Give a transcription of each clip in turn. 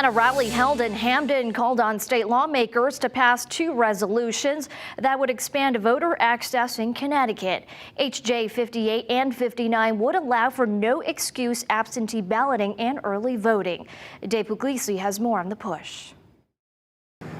And a rally held in Hamden called on state lawmakers to pass 2 resolutions that would expand voter access in Connecticut. HJ 58 and 59 would allow for no excuse absentee balloting and early voting. Dave Puglisi has more on the push.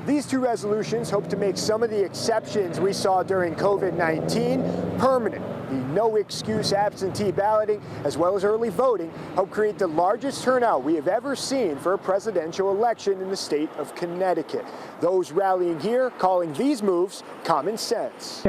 These 2 resolutions hope to make some of the exceptions we saw during COVID-19 permanent. The no excuse absentee balloting as well as early voting help create the largest turnout we have ever seen for a presidential election in the state of Connecticut. Those rallying here calling these moves common sense.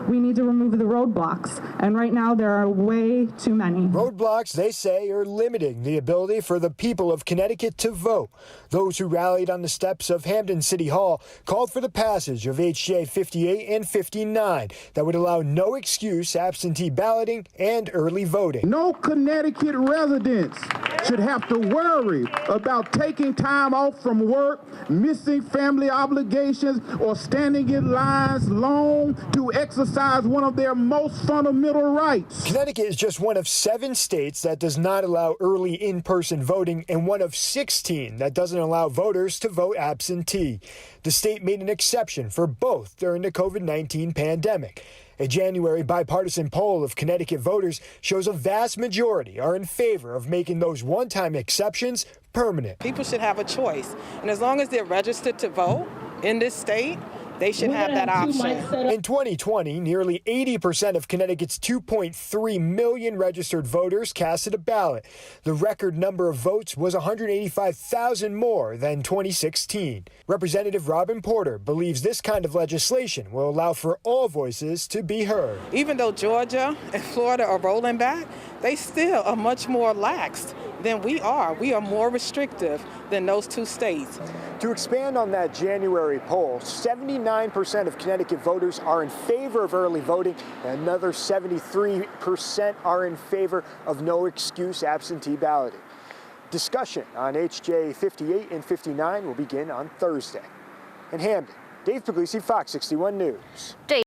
We need to remove the roadblocks, and right now there are way too many. Roadblocks, they say, are limiting the ability for the people of Connecticut to vote. Those who rallied on the steps of Hamden City Hall called for the passage of HJ 58 and 59 that would allow no excuse absentee balloting and early voting. No Connecticut residents should have to worry about taking time off from work, missing family obligations, or standing in lines long to exercise one of their most fundamental rights. Connecticut is just one of 7 states that does not allow early in-person voting and one of 16 that doesn't allow voters to vote absentee. The state made an exception for both during the COVID-19 pandemic. A January bipartisan poll of Connecticut voters shows a vast majority are in favor of making those one-time exceptions permanent. People should have a choice, and as long as they're registered to vote in this state, they should have that option. In 2020, nearly 80% of Connecticut's 2.3 million registered voters casted a ballot. The record number of votes was 185,000 more than 2016. Representative Robin Porter believes this kind of legislation will allow for all voices to be heard. Even though Georgia and Florida are rolling back, they still are much more lax than we are. We are more restrictive than those 2 states. To expand on that January poll, 79% of Connecticut voters are in favor of early voting, and another 73% are in favor of no excuse absentee balloting. Discussion on HJ 58 and 59 will begin on Thursday. In Hamden, Dave Puglisi, Fox 61 News.